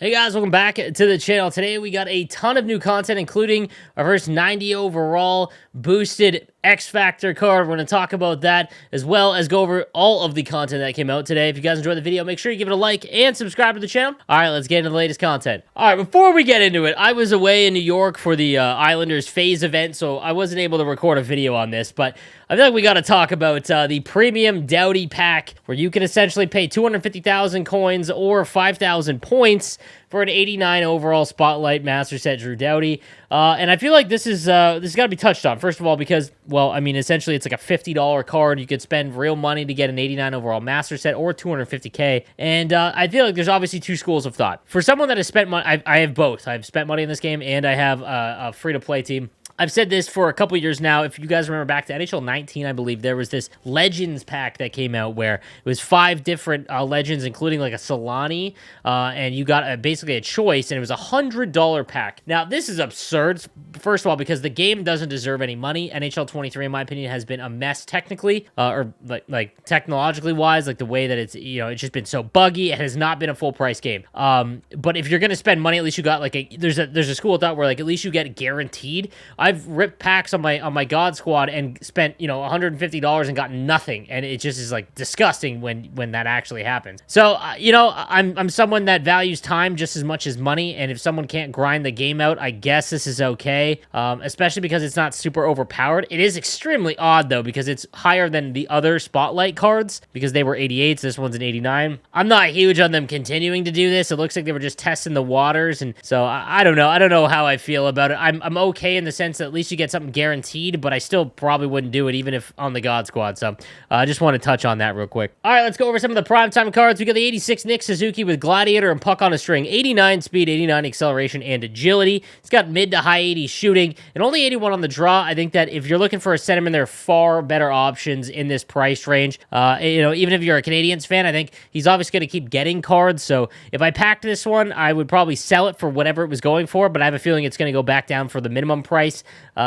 Hey guys, welcome back to the channel. Today we got a ton of new content, including our first 90 overall boosted X Factor card. We're going to talk about that, as well as go over all of the content that came out today. If you guys enjoyed the video, make sure you give it a like and subscribe to the channel. All right, let's get into the latest content. All right, before we get into it, I was away in New York for the Islanders phase event, so I wasn't able to record a video on this, but I feel like we got to talk about the premium Doughty pack, where you can essentially pay 250,000 coins or 5,000 points for an 89 overall Spotlight Master Set Drew Doughty. And I feel like this is got to be touched on, first of all, because, well, I mean, essentially it's like a $50 card. You could spend real money to get an 89 overall Master Set or 250K. And I feel like there's obviously two schools of thought. For someone that has spent money, I have both. I've spent money in this game, and I have a free-to-play team. I've said this for a couple years now. If you guys remember back to NHL 19, I believe, there was this Legends pack that came out where it was 5 different Legends, including like a Solani, and you got basically a choice, and it was a $100 pack. Now, this is absurd, first of all, because the game doesn't deserve any money. NHL 23, in my opinion, has been a mess technically, or like technologically wise, like the way that it's, you know, it's just been so buggy. It has not been a full price game. But if you're going to spend money, at least you got like there's a school of thought where like at least you get guaranteed. I've ripped packs on my God squad and spent, you know, $150 and got nothing, and it just is like disgusting when that actually happens. So you know, I'm someone that values time just as much as money, and if someone can't grind the game out, I guess this is okay. Especially because it's not super overpowered. It is extremely odd though, because it's higher than the other Spotlight cards because they were 88s. This one's an 89. I'm not huge on them continuing to do this. It looks like they were just testing the waters, and so I don't know. I don't know how I feel about it. I'm okay in the sense that at least you get something guaranteed, but I still probably wouldn't do it even if on the God squad. So I just want to touch on that real quick. All right, let's go over some of the primetime cards. We got the 86 Nick Suzuki with Gladiator and Puck on a String, 89 speed, 89 acceleration and agility. It's got mid to high 80s shooting and only 81 on the draw. I think that if you're looking for a sentiment, there are far better options in this price range. You know, even if you're a Canadiens fan, I think he's obviously going to keep getting cards. So if I packed this one, I would probably sell it for whatever it was going for, but I have a feeling it's going to go back down for the minimum price.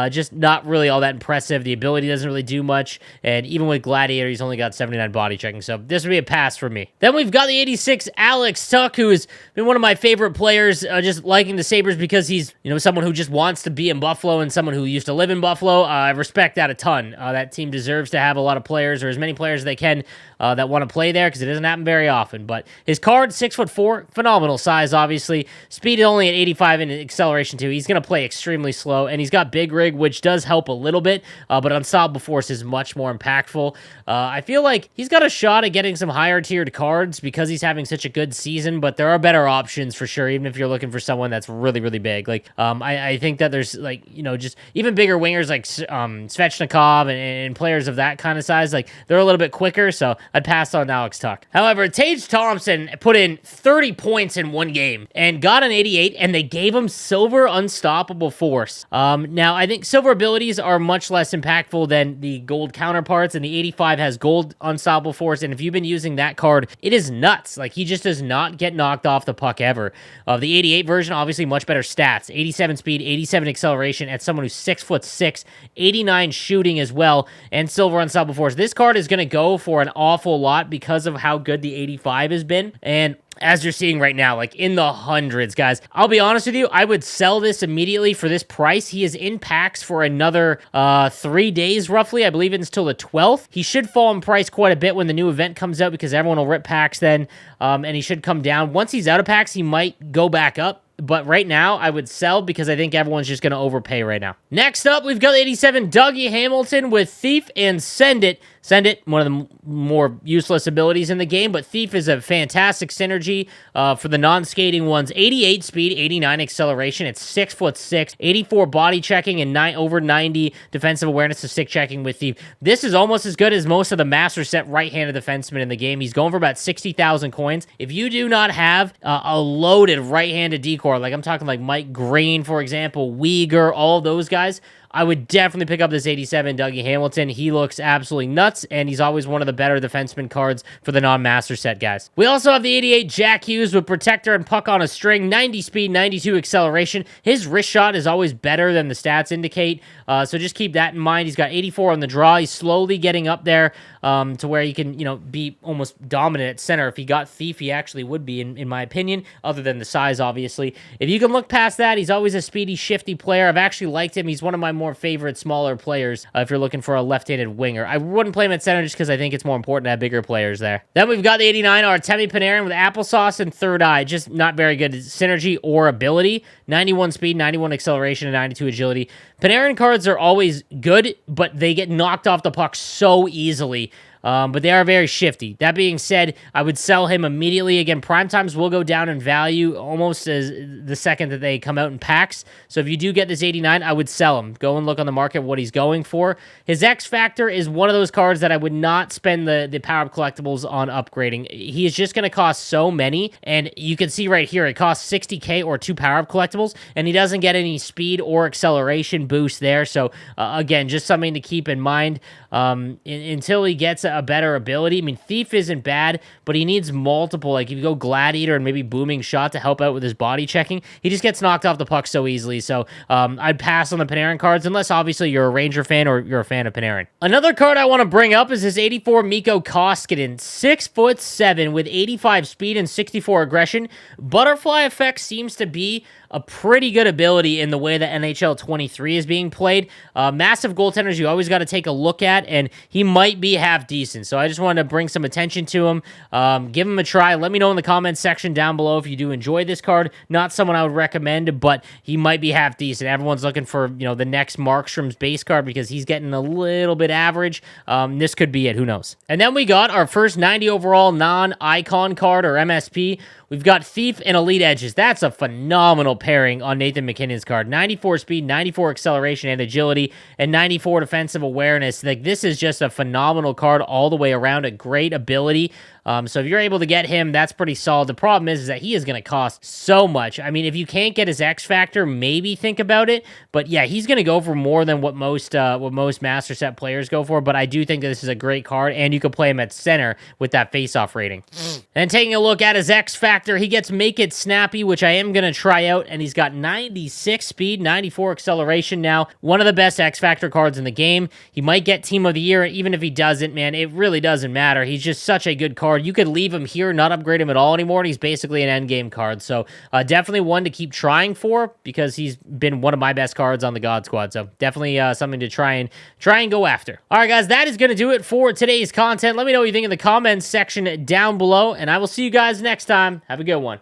Just not really all that impressive. The ability doesn't really do much, and even with Gladiator, he's only got 79 body checking, so this would be a pass for me. Then we've got the 86 Alex Tuch, who has been one of my favorite players, just liking the Sabres because he's, you know, someone who just wants to be in Buffalo and someone who used to live in Buffalo. I respect that a ton. That team deserves to have a lot of players, or as many players as they can, that want to play there, because it doesn't happen very often. But his card, 6'4", phenomenal size, obviously. Speed only at 85 and acceleration too. He's going to play extremely slow, and he's got big rig, which does help a little bit, but Unstoppable Force is much more impactful. I feel like he's got a shot at getting some higher tiered cards because he's having such a good season, but there are better options for sure, even if you're looking for someone that's really, really big. Like, I think that there's, like, you know, just even bigger wingers like Svechnikov and players of that kind of size, like, they're a little bit quicker, so I'd pass on Alex Tuch. However, Tage Thompson put in 30 points in one game and got an 88, and they gave him Silver Unstoppable Force. Now, I think Silver abilities are much less impactful than the gold counterparts, and the 85 has gold Unstoppable Force, and if you've been using that card, it is nuts. Like, he just does not get knocked off the puck ever. The 88 version, obviously much better stats. 87 speed, 87 acceleration at someone who's 6'6", 89 shooting as well, and Silver Unstoppable Force. This card is going to go for an awful lot because of how good the 85 has been, and as you're seeing right now, like in the hundreds, guys. I'll be honest with you, I would sell this immediately for this price. He is in packs for another 3 days, roughly. I believe it's until the 12th. He should fall in price quite a bit when the new event comes out because everyone will rip packs then, and he should come down. Once he's out of packs, he might go back up. But right now, I would sell because I think everyone's just going to overpay right now. Next up, we've got the 87 Dougie Hamilton with Thief and Send It. Send It, one of the more useless abilities in the game, but Thief is a fantastic synergy for the non-skating ones. 88 speed, 89 acceleration. It's 6'6", 84 body checking, and over 90 defensive awareness to stick checking with Thief. This is almost as good as most of the Master Set right-handed defensemen in the game. He's going for about 60,000 coins. If you do not have a loaded right-handed decor, like I'm talking like Mike Green, for example, Uyghur, all those guys, I would definitely pick up this 87 Dougie Hamilton. He looks absolutely nuts, and he's always one of the better defenseman cards for the non-master set, guys. We also have the 88 Jack Hughes with protector and puck on a string, 90 speed, 92 acceleration. His wrist shot is always better than the stats indicate, so just keep that in mind. He's got 84 on the draw. He's slowly getting up there to where he can, be almost dominant at center. If he got Thief, he actually would be, in my opinion, other than the size, obviously. If you can look past that, he's always a speedy, shifty player. I've actually liked him. He's one of my more favorite smaller players if you're looking for a left-handed winger. I wouldn't play him at center just because I think it's more important to have bigger players there. Then we've got the 89, our Tammy Panera with applesauce and third eye. Just not very good synergy or ability. 91 speed, 91 acceleration, and 92 agility. Panarin cards are always good, but they get knocked off the puck so easily. But they are very shifty. That being said, I would sell him immediately. Again, prime times will go down in value almost as the second that they come out in packs. So if you do get this 89, I would sell him. Go and look on the market what he's going for. His X Factor is one of those cards that I would not spend the power-up collectibles on upgrading. He is just going to cost so many, and you can see right here, it costs 60k or 2 power-up collectibles, and he doesn't get any speed or acceleration boost there. So again, just something to keep in mind until he gets a better ability. I mean, Thief isn't bad, but he needs multiple. Like, if you go Gladiator and maybe Booming Shot to help out with his body checking, he just gets knocked off the puck so easily. So I'd pass on the Panarin cards, unless obviously you're a Ranger fan or you're a fan of Panarin. Another card I want to bring up is his 84 Mikko Koivu, 6'7" with 85 speed and 64 aggression. Butterfly Effect seems to be a pretty good ability in the way that NHL 23 is being played. Massive goaltenders you always got to take a look at, and he might be half decent. So I just wanted to bring some attention to him. Give him a try. Let me know in the comments section down below if you do enjoy this card. Not someone I would recommend, but he might be half decent. Everyone's looking for the next Markstrom's base card because he's getting a little bit average. This could be it. Who knows? And then we got our first 90 overall non-icon card, or MSP. We've got Thief and Elite Edges. That's a phenomenal pairing on Nathan MacKinnon's card. 94 speed, 94 acceleration and agility, and 94 defensive awareness. Like, this is just a phenomenal card all the way around. A great ability. So if you're able to get him, that's pretty solid. The problem is that he is going to cost so much. I mean, if you can't get his X Factor, maybe think about it. But yeah, he's going to go for more than what most Master Set players go for. But I do think that this is a great card, and you can play him at center with that face-off rating. And taking a look at his X Factor, he gets Make It Snappy, which I am going to try out, and he's got 96 speed, 94 acceleration now. One of the best X Factor cards in the game. He might get Team of the Year, even if he doesn't, man, it really doesn't matter. He's just such a good card. You could leave him here, not upgrade him at all anymore, and he's basically an endgame card. So definitely one to keep trying for, because he's been one of my best cards on the God Squad. So definitely something to try and go after. All right, guys, that is going to do it for today's content. Let me know what you think in the comments section down below, and I will see you guys next time. Have a good one.